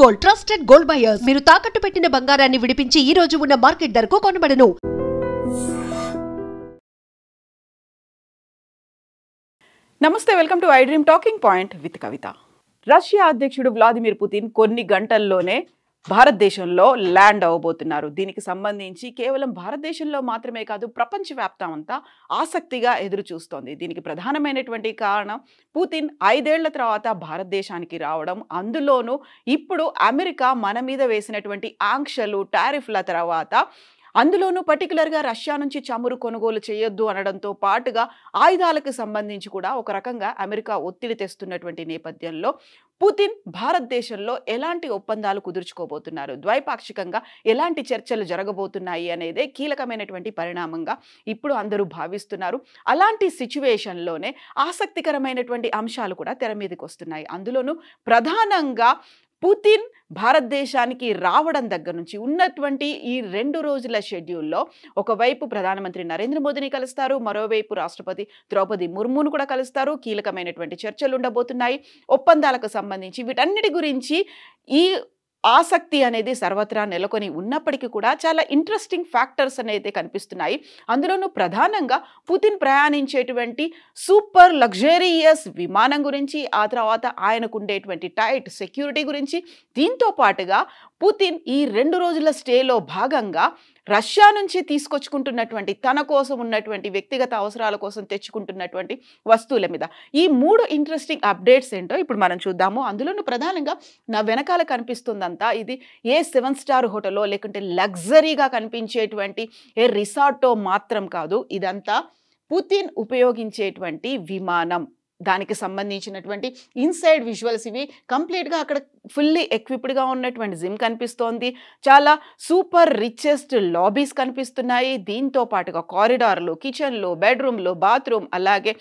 Gold trusted gold buyers మీరు తాకట్టు పెట్టిన బంగారాన్ని విడిపించి ఈ రోజు ఉన్న మార్కెట్ ధరకు కొనబడను. నమస్తే, welcome to I dream talking point with Kavitha. Russia అధ్యక్షుడు వ్లాదిమిర్ పుతిన్ కొన్ని గంటల్లోనే భారతదేశంలో ల్యాండ్ అవ్వబోతున్నారు. దీనికి సంబంధించి కేవలం భారతదేశంలో మాత్రమే కాదు, ప్రపంచవ్యాప్తం అంతా ఆసక్తిగా ఎదురు చూస్తోంది. దీనికి ప్రధానమైనటువంటి కారణం పుతిన్ 5 ఏళ్ల తర్వాత భారతదేశానికి రావడం, అందులోనూ ఇప్పుడు అమెరికా మన మీద వేసినటువంటి ఆంక్షలు, టారిఫ్ల తర్వాత, అందులోనూ పర్టికులర్గా రష్యా నుంచి చమురు కొనుగోలు చేయొద్దు అనడంతో పాటుగా ఆయుధాలకు సంబంధించి కూడా ఒక రకంగా అమెరికా ఒత్తిడి తెస్తున్నటువంటి నేపథ్యంలో పుతిన్ భారతదేశంలో ఎలాంటి ఒప్పందాలు కుదుర్చుకోబోతున్నారు, ద్వైపాక్షికంగా ఎలాంటి చర్చలు జరగబోతున్నాయి అనేదే కీలకమైనటువంటి పరిణామంగా ఇప్పుడు అందరూ భావిస్తున్నారు. అలాంటి సిచ్యువేషన్లోనే ఆసక్తికరమైనటువంటి అంశాలు కూడా తెర మీదకి వస్తున్నాయి. అందులోనూ ప్రధానంగా పుతిన్ భారతదేశానికి రావడం దగ్గర నుంచి ఉన్నటువంటి ఈ 2 రోజుల షెడ్యూల్లో ఒకవైపు ప్రధానమంత్రి నరేంద్ర మోదీని కలుస్తారు, మరోవైపు రాష్ట్రపతి ద్రౌపది ముర్మును కూడా కలుస్తారు. కీలకమైనటువంటి చర్చలు ఉండబోతున్నాయి ఒప్పందాలకు సంబంధించి. వీటన్నిటి గురించి ఈ ఆసక్తి అనేది సర్వత్రా నెలకొని ఉన్నప్పటికీ కూడా చాలా ఇంట్రెస్టింగ్ ఫ్యాక్టర్స్ అనేది కనిపిస్తున్నాయి. అందులోనూ ప్రధానంగా పుతిన్ ప్రయాణించేటువంటి సూపర్ లగ్జరియస్ విమానం గురించి, ఆ తర్వాత ఆయనకు ఉండేటువంటి టైట్ సెక్యూరిటీ గురించి, దీంతో పాటుగా పుతిన్ ఈ 2 రోజుల స్టేలో భాగంగా రష్యా నుంచి తీసుకొచ్చుకుంటున్నటువంటి తన కోసం ఉన్నటువంటి వ్యక్తిగత అవసరాల కోసం తెచ్చుకుంటున్నటువంటి వస్తువుల మీద ఈ 3 ఇంట్రెస్టింగ్ అప్డేట్స్ ఏంటో ఇప్పుడు మనం చూద్దాము. అందులోనూ ప్రధానంగా నా వెనకాల కనిపిస్తుందంతా ఇది ఏ 7 స్టార్ హోటల్లో లేకుంటే లగ్జరీగా కనిపించేటువంటి ఏ రిసార్టో మాత్రం కాదు. ఇదంతా పుతిన్ ఉపయోగించేటువంటి విమానం. దానికి సంబంధించినటువంటి ఇన్సైడ్ విజువల్స్ ఇవి. కంప్లీట్గా అక్కడ ఫుల్లీ ఎక్విప్డ్గా ఉన్నటువంటి జిమ్ కనిపిస్తోంది. చాలా సూపర్ రిచెస్ట్ లాబీస్ కనిపిస్తున్నాయి. దీంతో పాటుగా కారిడార్లు, కిచెన్లు, బెడ్రూమ్లు, బాత్రూమ్, అలాగే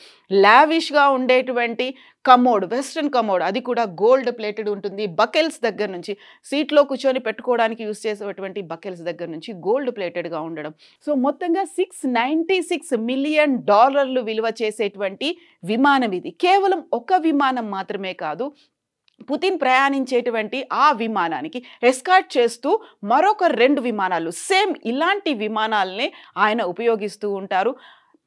లావిష్గా ఉండేటువంటి కమోడ్, వెస్ట్రన్ కమోడ్, అది కూడా గోల్డ్ ప్లేటెడ్ ఉంటుంది. బకెల్స్ దగ్గర నుంచి, సీట్లో కూర్చొని పెట్టుకోవడానికి యూజ్ చేసేటువంటి బకెల్స్ దగ్గర నుంచి గోల్డ్ ప్లేటెడ్గా ఉండడం. సో మొత్తంగా $696 మిలియన్ విలువ చేసేటువంటి విమానం ఇది. కేవలం ఒక విమానం మాత్రమే కాదు, పుతిన్ ప్రయాణించేటువంటి ఆ విమానానికి ఎస్కార్ట్ చేస్తూ మరొక 2 విమానాలు, సేమ్ ఇలాంటి విమానాలనే ఆయన ఉపయోగిస్తూ ఉంటారు.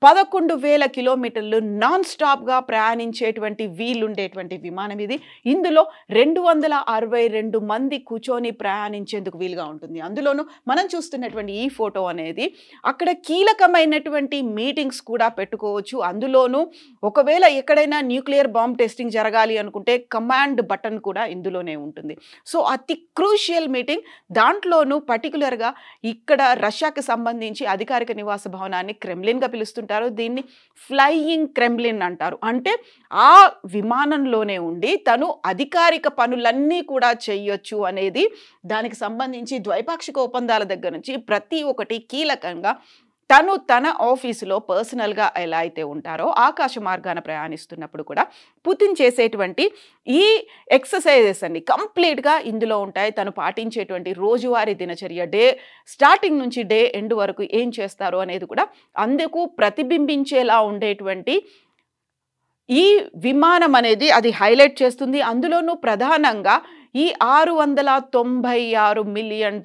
11,000 కిలోమీటర్లు నాన్ స్టాప్గా ప్రయాణించేటువంటి వీలుండేటువంటి విమానం ఇది. ఇందులో 262 మంది కూర్చొని ప్రయాణించేందుకు వీలుగా ఉంటుంది. అందులోనూ మనం చూస్తున్నటువంటి ఈ ఫోటో అనేది అక్కడ కీలకమైనటువంటి మీటింగ్స్ కూడా పెట్టుకోవచ్చు. అందులోనూ ఒకవేళ ఎక్కడైనా న్యూక్లియర్ బాంబ్ టెస్టింగ్ జరగాలి అనుకుంటే కమాండ్ బటన్ కూడా ఇందులోనే ఉంటుంది. సో అతి క్రూషియల్ మీటింగ్. దాంట్లోనూ పర్టికులర్గా ఇక్కడ రష్యాకి సంబంధించి అధికారిక నివాస భవనాన్ని క్రెమ్లిన్గా పిలుస్తుంటారు. దీన్ని ఫ్లయింగ్ క్రెమ్లిన్ అంటారు. అంటే ఆ విమానంలోనే ఉండి తను అధికారిక పనులన్నీ కూడా చేయొచ్చు అనేది, దానికి సంబంధించి ద్వైపాక్షిక ఒప్పందాల దగ్గర నుంచి ప్రతి ఒక్కటి కీలకంగా తను తన ఆఫీసులో పర్సనల్గా ఎలా అయితే ఉంటారో ఆకాశ మార్గాన ప్రయాణిస్తున్నప్పుడు కూడా పుతిన్ చేసేటువంటి ఈ ఎక్సర్సైజెస్ అన్ని కంప్లీట్గా ఇందులో ఉంటాయి. తను పాటించేటువంటి రోజువారీ దినచర్య, డే స్టార్టింగ్ నుంచి డే ఎండ్ వరకు ఏం చేస్తారు అనేది కూడా అందుకు ప్రతిబింబించేలా ఉండేటువంటి ఈ విమానం అనేది అది హైలైట్ చేస్తుంది. అందులోనూ ప్రధానంగా ఈ $696 మిలియన్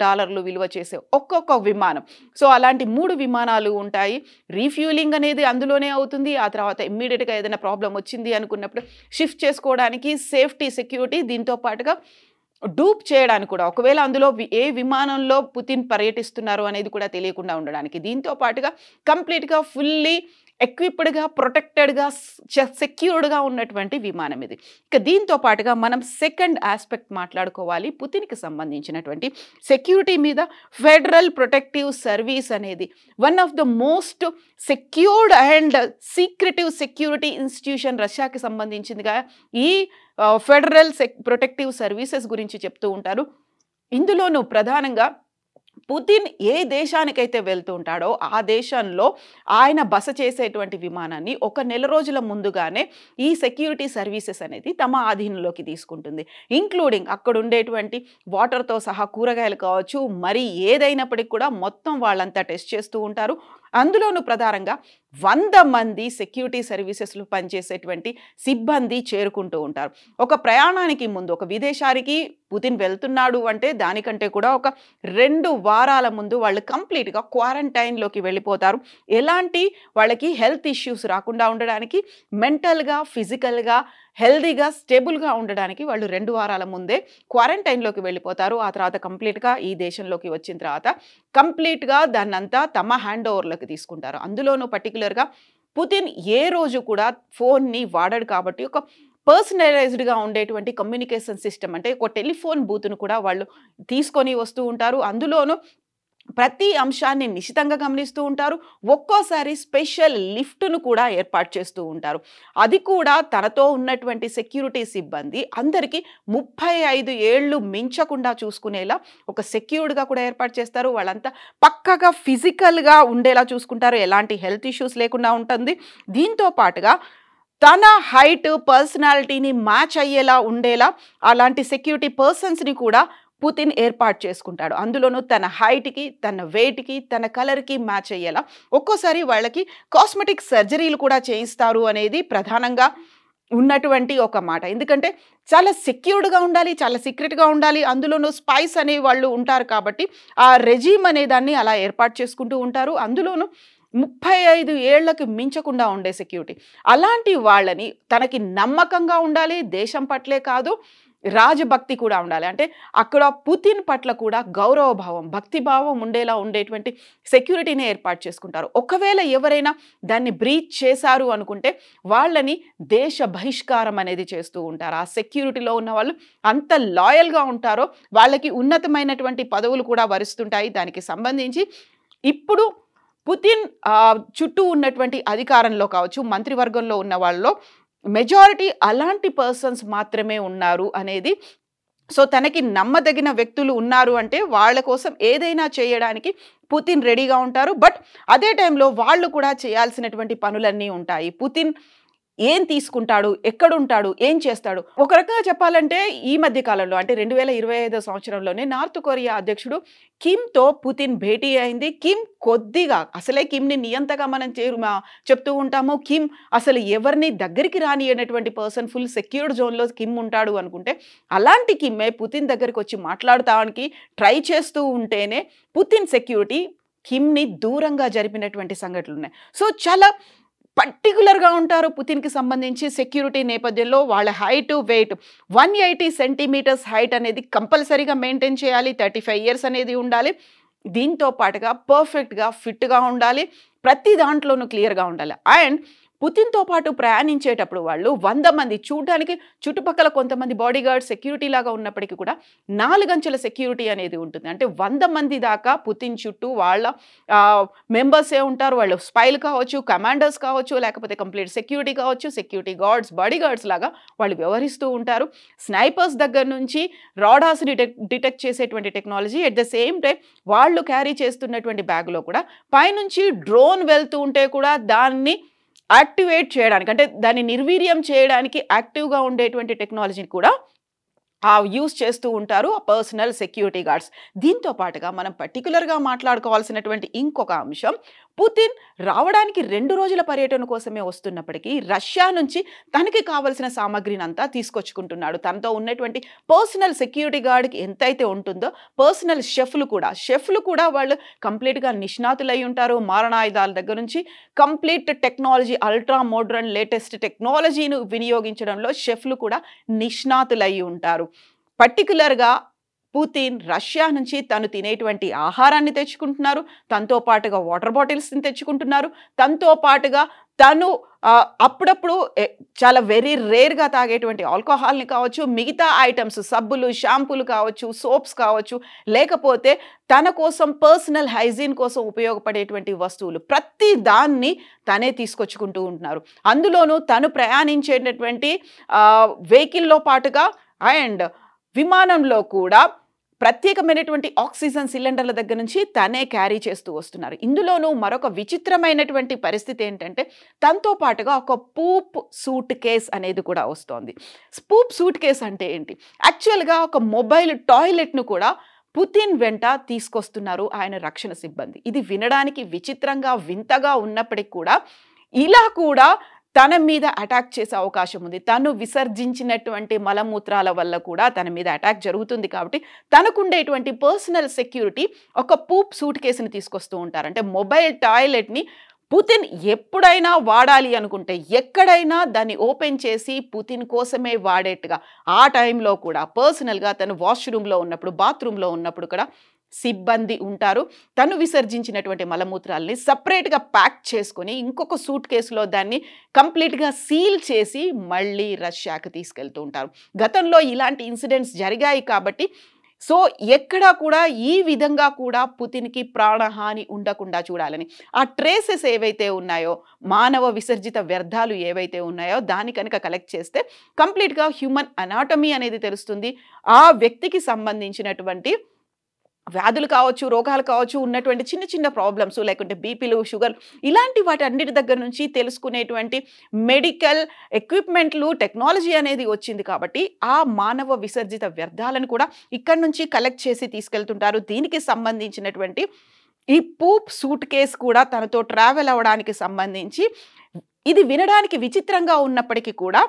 విలువ చేసే ఒక్కొక్క విమానం. సో అలాంటి 3 విమానాలు ఉంటాయి. రీఫ్యూలింగ్ అనేది అందులోనే అవుతుంది. ఆ తర్వాత ఇమ్మీడియట్గా ఏదైనా ప్రాబ్లం వచ్చింది అనుకున్నప్పుడు షిఫ్ట్ చేసుకోవడానికి సేఫ్టీ, సెక్యూరిటీ, దీంతో పాటుగా డూప్ చేయడానికి కూడా, ఒకవేళ అందులో ఏ విమానంలో పుతిన్ పర్యటిస్తున్నారు అనేది కూడా తెలియకుండా ఉండడానికి, దీంతో పాటుగా కంప్లీట్గా ఫుల్లీ ఎక్విప్డ్గా, ప్రొటెక్టెడ్గా, సెక్యూర్డ్గా ఉన్నటువంటి విమానం ఇది. ఇక దీంతో పాటుగా మనం సెకండ్ ఆస్పెక్ట్ మాట్లాడుకోవాలి. పుతిన్కి సంబంధించినటువంటి సెక్యూరిటీ మీద ఫెడరల్ ప్రొటెక్టివ్ సర్వీస్ అనేది one of the most secured and secretive security institution రష్యాకి సంబంధించిందిగా ఈ ఫెడరల్ ప్రొటెక్టివ్ సర్వీసెస్ గురించి చెప్తూ ఉంటారు. ఇందులోనూ ప్రధానంగా పుతిన్ ఏ దేశానికైతే వెళ్తూ ఉంటాడో ఆ దేశంలో ఆయన బస చేసేటువంటి విమానాన్ని 1 నెల రోజుల ముందుగానే ఈ సెక్యూరిటీ సర్వీసెస్ అనేది తమ ఆధీనంలోకి తీసుకుంటుంది. ఇంక్లూడింగ్ అక్కడ ఉండేటువంటి వాటర్తో సహా కూరగాయలు కావచ్చు, మరి ఏదైనప్పటికీ కూడా మొత్తం వాళ్ళంతా టెస్ట్ చేస్తూ ఉంటారు. అందులోనూ ప్రధానంగా 100 మంది సెక్యూరిటీ సర్వీసెస్లో పనిచేసేటువంటి సిబ్బంది చేరుకుంటూ ఉంటారు. ఒక ప్రయాణానికి ముందు, ఒక విదేశానికి పుతిన్ వెళ్తున్నాడు అంటే దానికంటే కూడా ఒక 2 వారాల ముందు వాళ్ళు కంప్లీట్గా క్వారంటైన్లోకి వెళ్ళిపోతారు. ఎలాంటి వాళ్ళకి హెల్త్ ఇష్యూస్ రాకుండా ఉండడానికి, మెంటల్గా ఫిజికల్గా హెల్దీగా స్టేబుల్గా ఉండడానికి వాళ్ళు 2 వారాల ముందే క్వారంటైన్లోకి వెళ్ళిపోతారు. ఆ తర్వాత కంప్లీట్గా ఈ దేశంలోకి వచ్చిన తర్వాత కంప్లీట్గా దాన్నంతా తమ హ్యాండ్ ఓవర్లోకి తీసుకుంటారు. అందులోనూ పర్టికులర్గా పుతిన్ ఏ రోజు కూడా ఫోన్ని వాడడు కాబట్టి ఒక పర్సనలైజ్డ్గా ఉండేటువంటి కమ్యూనికేషన్ సిస్టమ్, అంటే ఒక టెలిఫోన్ బూత్ను కూడా వాళ్ళు తీసుకొని వస్తూ ఉంటారు. అందులోనూ ప్రతి అంశాన్ని నిశితంగా గమనిస్తూ ఉంటారు. ఒక్కోసారి స్పెషల్ లిఫ్ట్ను కూడా ఏర్పాటు చేస్తూ ఉంటారు. అది కూడా తనతో ఉన్నటువంటి సెక్యూరిటీ సిబ్బంది అందరికీ 35 ఏళ్ళు మించకుండా చూసుకునేలా ఒక సెక్యూర్డ్గా కూడా ఏర్పాటు చేస్తారు. వాళ్ళంతా పక్కగా ఫిజికల్గా ఉండేలా చూసుకుంటారు. ఎలాంటి హెల్త్ ఇష్యూస్ లేకుండా ఉంటుంది. దీంతో పాటుగా తన హైట్ పర్సనాలిటీని మ్యాచ్ అయ్యేలా ఉండేలా అలాంటి సెక్యూరిటీ పర్సన్స్ని కూడా పుతిన్ ఏర్పాటు చేసుకుంటాడు. అందులోనూ తన హైట్కి, తన వెయిట్కి, తన కలర్కి మ్యాచ్ అయ్యేలా ఒక్కోసారి వాళ్ళకి కాస్మెటిక్ సర్జరీలు కూడా చేయిస్తారు అనేది ప్రధానంగా ఉన్నటువంటి ఒక మాట. ఎందుకంటే చాలా సెక్యూర్డ్గా ఉండాలి, చాలా సీక్రెట్గా ఉండాలి. అందులోనూ స్పైస్ అనే వాళ్ళు ఉంటారు కాబట్టి ఆ రెజీమ్ అనే దాన్ని అలా ఏర్పాటు చేసుకుంటూ ఉంటారు. అందులోనూ 35 ఏళ్లకు మించకుండా ఉండే సెక్యూరిటీ. అలాంటి వాళ్ళని తనకి నమ్మకంగా ఉండాలి, దేశం పట్లే కాదు రాజభక్తి కూడా ఉండాలి. అంటే అక్కడ పుతిన్ పట్ల కూడా గౌరవభావం, భక్తిభావం ఉండేలా ఉండేటువంటి సెక్యూరిటీని ఏర్పాటు చేసుకుంటారు. ఒకవేళ ఎవరైనా దాన్ని బ్రీచ్ చేశారు అనుకుంటే వాళ్ళని దేశ బహిష్కారం అనేది చేస్తూ ఉంటారు. ఆ సెక్యూరిటీలో ఉన్న వాళ్ళు అంత లాయల్గా ఉంటారో వాళ్ళకి ఉన్నతమైనటువంటి పదవులు కూడా వరిస్తుంటాయి. దానికి సంబంధించి ఇప్పుడు పుతిన్ చుట్టూ ఉన్నటువంటి అధికారంలో కావచ్చు, మంత్రివర్గంలో ఉన్న వాళ్ళలో మెజారిటీ అలాంటి పర్సన్స్ మాత్రమే ఉన్నారు అనేది. సో తనకి నమ్మదగిన వ్యక్తులు ఉన్నారు అంటే వాళ్ళ కోసం ఏదైనా చేయడానికి పుతిన్ రెడీగా ఉంటారు. బట్ అదే టైంలో వాళ్ళు కూడా చేయాల్సినటువంటి పనులన్నీ ఉంటాయి. పుతిన్ ఏం తీసుకుంటాడు, ఎక్కడుంటాడు, ఏం చేస్తాడు. ఒక రకంగా చెప్పాలంటే ఈ మధ్య కాలంలో అంటే 2025 సంవత్సరంలోనే నార్త్ కొరియా అధ్యక్షుడు కిమ్తో పుతిన్ భేటీ అయింది. కిమ్ కొద్దిగా అసలే కిమ్ని నియంతగా మనం చెప్తూ ఉంటాము. కిమ్ అసలు ఎవరిని దగ్గరికి రానియనటువంటి పర్సన్, ఫుల్ సెక్యూర్డ్ జోన్లో కిమ్ ఉంటాడు అనుకుంటే అలాంటి కిమ్మే పుతిన్ దగ్గరికి వచ్చి మాట్లాడటానికి ట్రై చేస్తూ ఉంటేనే పుతిన్ సెక్యూరిటీ కిమ్ని దూరంగా జరిపినటువంటి సంఘటనలు ఉన్నాయి. సో చాలా పర్టికులర్గా ఉంటారు పుతిన్కి సంబంధించి సెక్యూరిటీ నేపథ్యంలో. వాళ్ళ హైట్, వెయిట్ 180 సెంటీమీటర్స్ హైట్ అనేది కంపల్సరీగా మెయింటైన్ చేయాలి. 35 ఇయర్స్ అనేది ఉండాలి. దీంతో పాటుగా పర్ఫెక్ట్గా ఫిట్గా ఉండాలి. ప్రతి దాంట్లోనూ క్లియర్గా ఉండాలి. అండ్ పుతిన్తో పాటు ప్రయాణించేటప్పుడు వాళ్ళు 100 మంది చూడడానికి చుట్టుపక్కల కొంతమంది బాడీ గార్డ్ సెక్యూరిటీ లాగా ఉన్నప్పటికీ కూడా 4 అంచెల సెక్యూరిటీ అనేది ఉంటుంది. అంటే 100 మంది దాకా పుతిన్ చుట్టూ వాళ్ళ మెంబర్సే ఉంటారు. వాళ్ళు స్పైలు కావచ్చు, కమాండర్స్ కావచ్చు, లేకపోతే కంప్లీట్ సెక్యూరిటీ కావచ్చు, సెక్యూరిటీ గార్డ్స్, బాడీ గార్డ్స్ లాగా వాళ్ళు వ్యవహరిస్తూ ఉంటారు. స్నైపర్స్ దగ్గర నుంచి రాడార్స్ని డిటెక్ట్ చేసేటువంటి technology, at the same time వాళ్ళు క్యారీ చేస్తున్నటువంటి బ్యాగ్లో కూడా పైనుంచి డ్రోన్ వెళ్తూ ఉంటే కూడా దాన్ని యాక్టివేట్ చేయడానికి, అంటే దాన్ని నిర్వీర్యం చేయడానికి యాక్టివ్గా ఉండేటువంటి టెక్నాలజీని కూడా యూస్ చేస్తూ ఉంటారు ఆ పర్సనల్ సెక్యూరిటీ గార్డ్స్. దీంతో పాటుగా మనం పర్టికులర్గా మాట్లాడుకోవాల్సినటువంటి ఇంకొక అంశం, పుతిన్ రావడానికి 2 రోజుల పర్యటన కోసమే వస్తున్నప్పటికీ రష్యా నుంచి తనకి కావాల్సిన సామాగ్రిని అంతా తీసుకొచ్చుకుంటున్నాడు. తనతో ఉన్నటువంటి పర్సనల్ సెక్యూరిటీ గార్డ్కి ఎంతైతే ఉంటుందో పర్సనల్ షెఫ్లు కూడా వాళ్ళు కంప్లీట్గా నిష్ణాతులై ఉంటారు. మారణాయుధాల దగ్గర నుంచి complete technology, ultra modern latest టెక్నాలజీని వినియోగించడంలో షెఫ్లు కూడా నిష్ణాతులై ఉంటారు. పర్టికులర్గా పుతిన్ రష్యా నుంచి తను తినేటువంటి ఆహారాన్ని తెచ్చుకుంటున్నారు. తనతో పాటుగా వాటర్ బాటిల్స్ని తెచ్చుకుంటున్నారు. తనతో పాటుగా తను అప్పుడప్పుడు చాలా వెరీ రేర్గా తాగేటువంటి ఆల్కహాల్ని కావచ్చు, మిగతా ఐటమ్స్ సబ్బులు, షాంపూలు కావచ్చు, సోప్స్ కావచ్చు, లేకపోతే తన కోసం పర్సనల్ హైజీన్ కోసం ఉపయోగపడేటువంటి వస్తువులు ప్రతి దాన్ని తనే తీసుకొచ్చుకుంటూ ఉంటున్నారు. అందులోనూ తను ప్రయాణించేటటువంటి వెహికల్లో పాటుగా అండ్ విమానంలో కూడా ప్రత్యేకమైనటువంటి ఆక్సిజన్ సిలిండర్ల దగ్గర నుంచి తనే క్యారీ చేస్తూ వస్తున్నారు. ఇందులోనూ మరొక విచిత్రమైనటువంటి పరిస్థితి ఏంటంటే తనతో పాటుగా ఒక పూప్ సూట్ కేస్ అనేది కూడా వస్తోంది. పూప్ సూట్ కేస్ అంటే ఏంటి? యాక్చువల్గా ఒక మొబైల్ టాయిలెట్ను కూడా పుతిన్ వెంట తీసుకొస్తున్నారు ఆయన రక్షణ సిబ్బంది. ఇది వినడానికి విచిత్రంగా వింతగా ఉన్నప్పటికీ కూడా ఇలా కూడా తన మీద అటాక్ చేసే అవకాశం ఉంది. తను విసర్జించినటువంటి మలమూత్రాల వల్ల కూడా తన మీద అటాక్ జరుగుతుంది. కాబట్టి తనకుండేటువంటి పర్సనల్ సెక్యూరిటీ ఒక పూప్ సూట్ కేసుని తీసుకొస్తూ ఉంటారు. అంటే మొబైల్ టాయిలెట్ని పుతిన్ ఎప్పుడైనా వాడాలి అనుకుంటే ఎక్కడైనా దాన్ని ఓపెన్ చేసి పుతిన్ కోసమే వాడేట్టుగా ఆ టైంలో కూడా పర్సనల్గా తను వాష్రూమ్లో ఉన్నప్పుడు, బాత్రూంలో ఉన్నప్పుడు కూడా సిబ్బంది ఉంటారు. తను విసర్జించినటువంటి మలమూత్రాలని సపరేట్గా ప్యాక్ చేసుకొని ఇంకొక సూట్ కేసులో దాన్ని కంప్లీట్గా సీల్ చేసి మళ్ళీ రష్యాకి తీసుకెళ్తూ ఉంటారు. గతంలో ఇలాంటి ఇన్సిడెంట్స్ జరిగాయి కాబట్టి సో ఎక్కడా కూడా ఈ విధంగా కూడా పుతిన్కి ప్రాణహాని ఉండకుండా చూడాలని ఆ ట్రేసెస్ ఏవైతే ఉన్నాయో, మానవ విసర్జిత వ్యర్థాలు ఏవైతే ఉన్నాయో దాన్ని కనుక కలెక్ట్ చేస్తే కంప్లీట్గా హ్యూమన్ అనాటమీ అనేది తెలుస్తుంది. ఆ వ్యక్తికి సంబంధించినటువంటి వ్యాధులు కావచ్చు, రోగాలు కావచ్చు, ఉన్నటువంటి చిన్న చిన్న ప్రాబ్లమ్స్ లేకుంటే బీపీలు, షుగర్ ఇలాంటి వాటి అన్నిటి దగ్గర నుంచి తెలుసుకునేటువంటి మెడికల్ ఎక్విప్మెంట్లు, టెక్నాలజీ అనేది వచ్చింది. కాబట్టి ఆ మానవ విసర్జిత వ్యర్థాలను కూడా ఇక్కడ నుంచి కలెక్ట్ చేసి తీసుకెళ్తుంటారు. దీనికి సంబంధించినటువంటి ఈ పూప్ సూట్ కేస్ కూడా తనతో ట్రావెల్ అవ్వడానికి సంబంధించి ఇది వినడానికి విచిత్రంగా ఉన్నప్పటికీ కూడా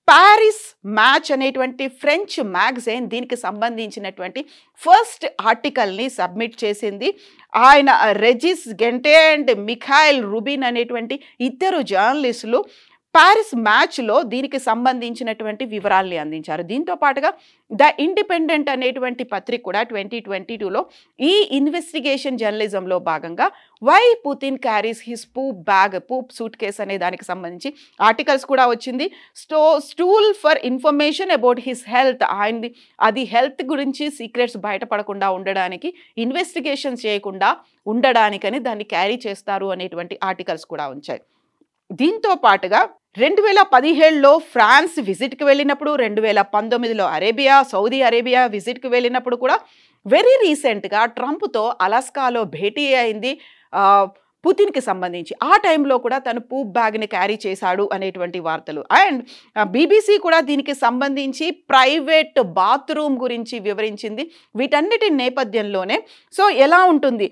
పారిస్ మ్యాచ్ అనేటువంటి ఫ్రెంచ్ మ్యాగజైన్ దీనికి సంబంధించినటువంటి ఫస్ట్ ఆర్టికల్ని సబ్మిట్ చేసింది. ఆయన రెజిస్ గెంటే అండ్ మిఖాయిల్ రుబిన్ అనేటువంటి ఇద్దరు జర్నలిస్టులు పారిస్ మ్యాచ్లో దీనికి సంబంధించినటువంటి వివరాల్ని అందించారు. దీంతో పాటుగా ద ఇండిపెండెంట్ అనేటువంటి పత్రిక కూడా 2022లో ఈ ఇన్వెస్టిగేషన్ జర్నలిజంలో భాగంగా why Putin carries his poop suitcase అనే దానికి సంబంధించి ఆర్టికల్స్ కూడా వచ్చింది. Stool for information about his health, ఆయనది అది హెల్త్ గురించి సీక్రెట్స్ బయటపడకుండా ఉండడానికి, ఇన్వెస్టిగేషన్ చేయకుండా ఉండడానికని దాన్ని క్యారీ చేస్తారు అనేటువంటి ఆర్టికల్స్ కూడా ఉంచాయి. దీంతో పాటుగా 2017లో ఫ్రాన్స్ విజిట్కి వెళ్ళినప్పుడు, 2019లో సౌదీ అరేబియా విజిట్కి వెళ్ళినప్పుడు కూడా వెరీ రీసెంట్గా ట్రంప్తో అలాస్కాలో భేటీ అయింది పుతిన్కి సంబంధించి. ఆ టైంలో కూడా తను పూప్ బ్యాగ్ని క్యారీ చేశాడు అనేటువంటి వార్తలు. అండ్ బీబీసీ కూడా దీనికి సంబంధించి ప్రైవేట్ బాత్రూమ్ గురించి వివరించింది. వీటన్నిటి నేపథ్యంలోనే సో ఎలా ఉంటుంది,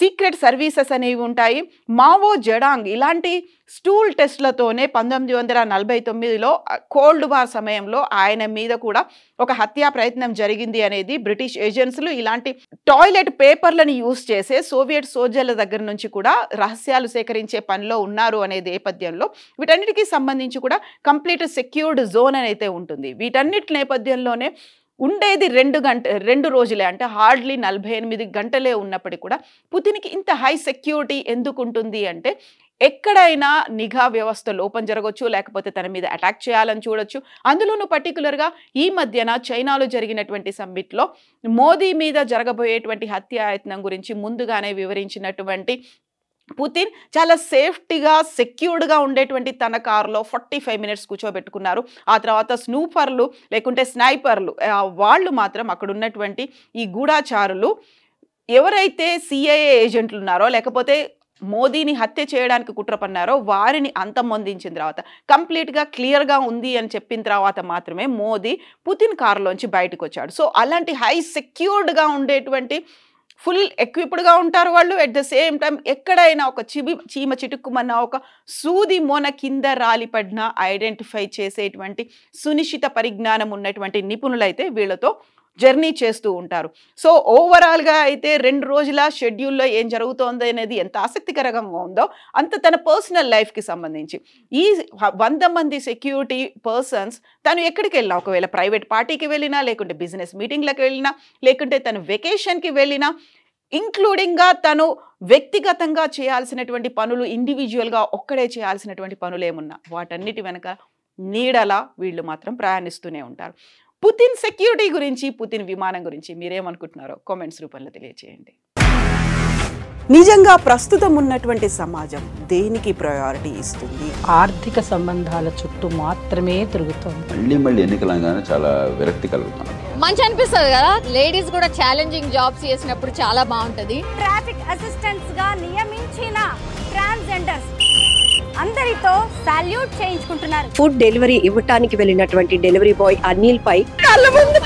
సీక్రెట్ సర్వీసెస్ అనేవి ఉంటాయి. మావో జెడాంగ్ ఇలాంటి స్టూల్ టెస్ట్లతోనే 1949లో కోల్డ్ వార్ సమయంలో ఆయన మీద కూడా ఒక హత్యా ప్రయత్నం జరిగింది అనేది బ్రిటిష్ ఏజెన్సీలు ఇలాంటి టాయిలెట్ పేపర్లను యూజ్ చేసే సోవియట్ సోల్జర్ల దగ్గర నుంచి కూడా రహస్యాలు సేకరించే పనిలో ఉన్నారు అనే నేపథ్యంలో వీటన్నిటికీ సంబంధించి కూడా కంప్లీట్ సెక్యూర్డ్ జోన్ అయితే ఉంటుంది. వీటన్నిటి నేపథ్యంలోనే ఉండేది 2 రోజులే, అంటే హార్డ్లీ 48 గంటలే ఉన్నప్పటికీ కూడా పుతిన్కి ఇంత హై సెక్యూరిటీ ఎందుకు ఉంటుంది అంటే ఎక్కడైనా నిఘా వ్యవస్థ లోపం జరగవచ్చు, లేకపోతే తన మీద అటాక్ చేయాలని చూడొచ్చు. అందులోనూ పర్టికులర్గా ఈ మధ్యన చైనాలో జరిగినటువంటి సమ్మిట్లో మోదీ మీద జరగబోయేటువంటి హత్యాయత్నం గురించి ముందుగానే వివరించినటువంటి పుతిన్ చాలా సేఫ్టీగా సెక్యూర్డ్గా ఉండేటువంటి తన కారులో 45 మినిట్స్ కూర్చోబెట్టుకున్నారు. ఆ తర్వాత స్నూపర్లు లేకుంటే స్నైపర్లు వాళ్ళు మాత్రం అక్కడ ఉన్నటువంటి ఈ గూఢాచారులు ఎవరైతే సిఐఏ ఏజెంట్లు ఉన్నారో లేకపోతే మోదీని హత్య చేయడానికి కుట్ర పన్నారో వారిని అంతమొందించిన తర్వాత కంప్లీట్గా క్లియర్గా ఉంది అని చెప్పిన తర్వాత మాత్రమే మోదీ పుతిన్ కారులోంచి బయటకు వచ్చాడు. సో అలాంటి హై సెక్యూర్డ్గా ఉండేటువంటి ఫుల్ ఎక్విప్డ్గా ఉంటారు వాళ్ళు. ఎట్ ద సేమ్ టైం ఎక్కడైనా ఒక చీమ చిటుక్కుమన్నా ఒక సూది మొన కింద రాలిపడినా ఐడెంటిఫై చేసేటువంటి సునిశ్చిత పరిజ్ఞానం ఉన్నటువంటి నిపుణులైతే వీళ్ళతో జర్నీ చేస్తూ ఉంటారు. సో ఓవరాల్గా అయితే 2 రోజుల షెడ్యూల్లో ఏం జరుగుతోంది అనేది ఎంత ఆసక్తికరంగా ఉందో అంత తన పర్సనల్ లైఫ్కి సంబంధించి ఈ 100 మంది సెక్యూరిటీ పర్సన్స్ తను ఎక్కడికి వెళ్ళినా, ఒకవేళ ప్రైవేట్ పార్టీకి వెళ్ళినా, లేకుంటే బిజినెస్ మీటింగ్లకు వెళ్ళినా, లేకుంటే తను వెకేషన్కి వెళ్ళినా, ఇంక్లూడింగ్గా తను వ్యక్తిగతంగా చేయాల్సినటువంటి పనులు, ఇండివిజువల్గా ఒక్కడే చేయాల్సినటువంటి పనులు ఏమున్నా వాటన్నిటి వెనక నీడలా వీళ్ళు మాత్రం ప్రయాణిస్తూనే ఉంటారు. పుతిన్ సెక్యూరిటీ గురించి, పుతిన్ విమానం గురించి మీరేమనుకుంటున్నారో కామెంట్స్ రూపంలో తెలియజేయండి. నిజంగా ప్రస్తుతం ఉన్నటువంటి సమాజం దేనికి ప్రయారిటీ ఇస్తుంది? ఆర్థిక సంబంధాల చుట్టూ మాత్రమే తిరుగుతుంది. మళ్ళీ ఎన్నికలంగానే చాలా విరక్తి కలుగుతాను. మంచి అనిపిస్తుంది కదా, లేడీస్ కూడా ఛాలెంజింగ్ జాబ్స్ చేసినప్పుడు చాలా బాగుంటది. ట్రాఫిక్ అసిస్టెంట్స్ గా నియమించిన ట్రాన్స్జెండర్స్ అందరితో సాల్యూట్ చేయించుకుంటున్నారు. ఫుడ్ డెలివరీ ఇవ్వటానికి వెళ్ళినటువంటి డెలివరీ బాయ్ అనిల్ పై కళ్ళ ముందు